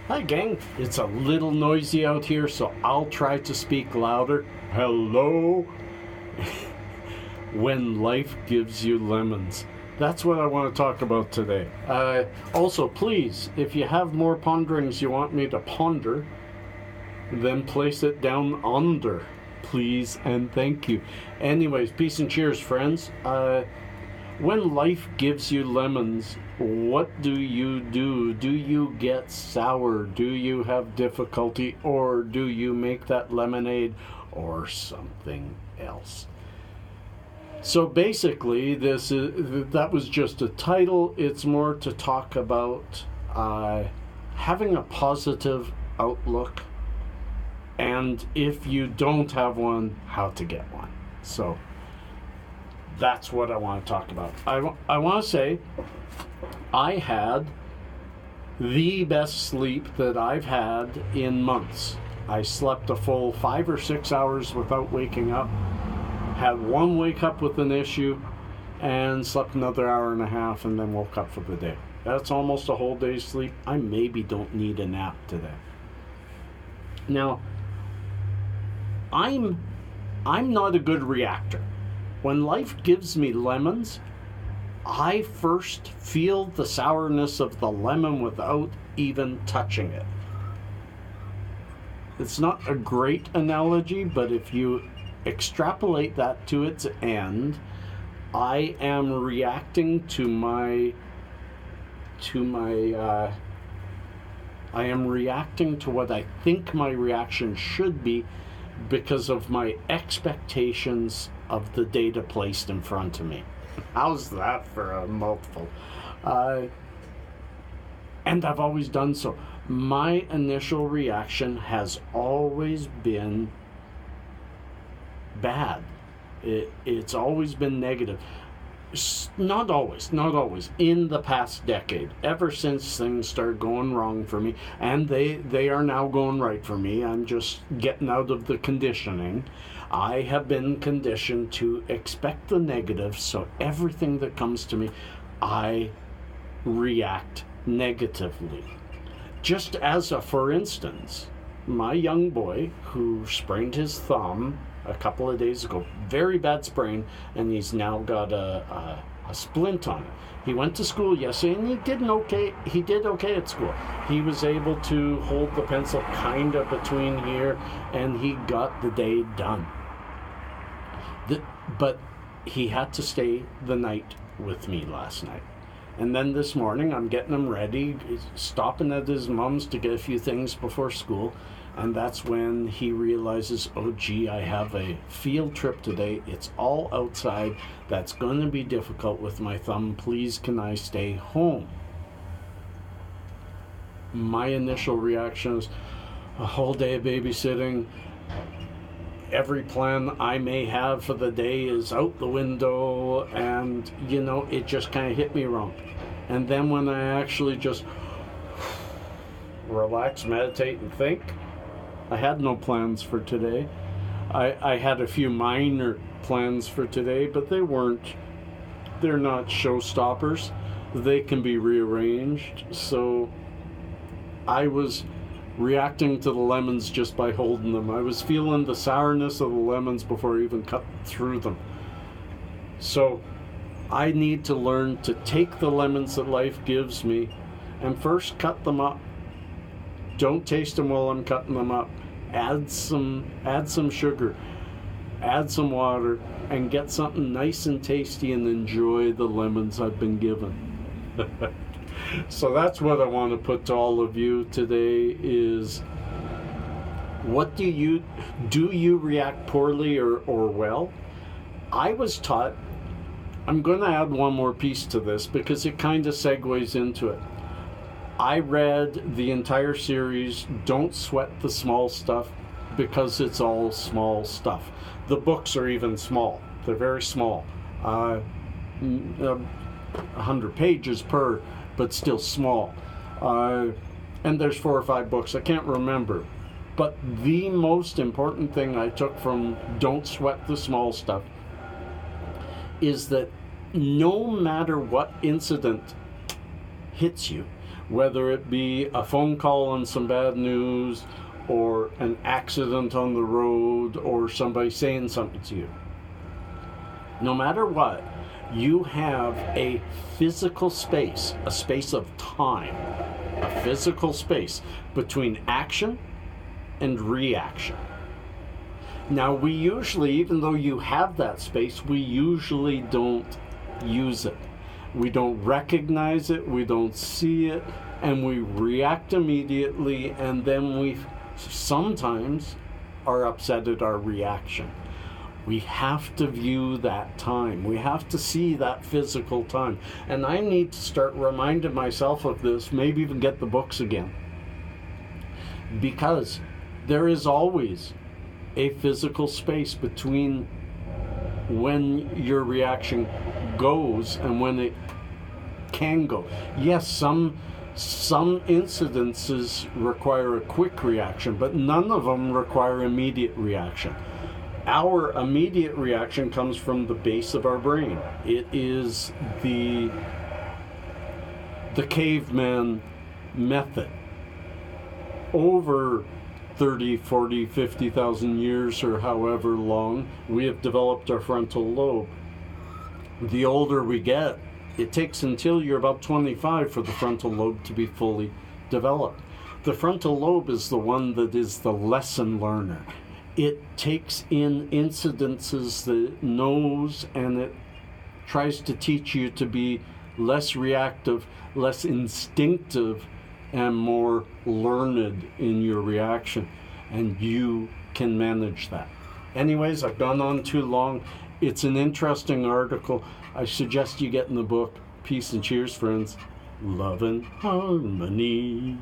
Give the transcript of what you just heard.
Hi gang, it's a little noisy out here, so I'll try to speak louder. Hello? When life gives you lemons. That's what I want to talk about today. Also, please, if you have more ponderings you want me to ponder, then place it down under. Please and thank you. Anyways, peace and cheers, friends. When life gives you lemons, what do? Do you get sour? Do you have difficulty? Or do you make that lemonade or something else? So basically, that was just a title. It's more to talk about having a positive outlook, and if you don't have one, how to get one. So that's what I want to talk about. I want to say I had the best sleep that I've had in months. I slept a full 5 or 6 hours without waking up, had one wake up with an issue, and slept another hour and a half and then woke up for the day. That's almost a whole day's sleep. I maybe don't need a nap today. Now, I'm not a good reactor. When life gives me lemons, I first feel the sourness of the lemon without even touching it. It's not a great analogy, but if you extrapolate that to its end, I am reacting to what I think my reaction should be because of my expectations of the data placed in front of me. How's that for a mouthful? And I've always done so. My initial reaction has always been bad. It's always been negative. Not always. In the past decade, ever since things started going wrong for me, and they are now going right for me, I'm just getting out of the conditioning. I have been conditioned to expect the negative, so everything that comes to me, I react negatively. Just as for instance, my young boy who sprained his thumb a couple of days ago, very bad sprain, and he's now got a splint on it. He went to school yesterday and he did okay at school. He was able to hold the pencil kind of between here, and he got the day done. But he had to stay the night with me last night. And then this morning I'm getting him ready, stopping at his mom's to get a few things before school. And that's when he realizes, oh gee, I have a field trip today. It's all outside. That's going to be difficult with my thumb. Please, can I stay home? My initial reaction is a whole day of babysitting. Every plan I may have for the day is out the window, and it just kind of hit me wrong. And then when I actually just relax, meditate, and think, I had no plans for today. I had a few minor plans for today, but they're not showstoppers. They can be rearranged. So I was reacting to the lemons just by holding them. I was feeling the sourness of the lemons before I even cut through them. So I need to learn to take the lemons that life gives me and first cut them up. Don't taste them while I'm cutting them up. Add some sugar, add some water, and get something nice and tasty and enjoy the lemons I've been given. So that's what I want to put to all of you today is, what do you react poorly or well? I was taught, I'm going to add one more piece to this because it kind of segues into it. I read the entire series, Don't Sweat the Small Stuff, because it's all small stuff. The books are even small. They're very small. 100 pages per, but still small. And there's 4 or 5 books. I can't remember. But the most important thing I took from Don't Sweat the Small Stuff is that no matter what incident hits you, whether it be a phone call and some bad news, or an accident on the road, or somebody saying something to you. No matter what, you have a physical space, a space of time, a physical space between action and reaction. Now, we usually, even though you have that space, we usually don't use it. We don't recognize it, we don't see it, and we react immediately, and then we sometimes are upset at our reaction. We have to view that time. We have to see that physical time. And I need to start reminding myself of this, maybe even get the books again. Because there is always a physical space between when your reaction goes and when it can go. Yes, some incidences require a quick reaction, but none of them require immediate reaction. Our immediate reaction comes from the base of our brain. It is the caveman method. Over 30, 40, 50,000 years or however long, we have developed our frontal lobe. The older we get, it takes until you're about 25 for the frontal lobe to be fully developed. The frontal lobe is the one that is the lesson learner. It takes in incidences that it knows, and it tries to teach you to be less reactive, less instinctive, and more learned in your reaction. And you can manage that. Anyways, I've gone on too long. It's an interesting article. I suggest you get in the book. Peace and cheers, friends. Love and harmony.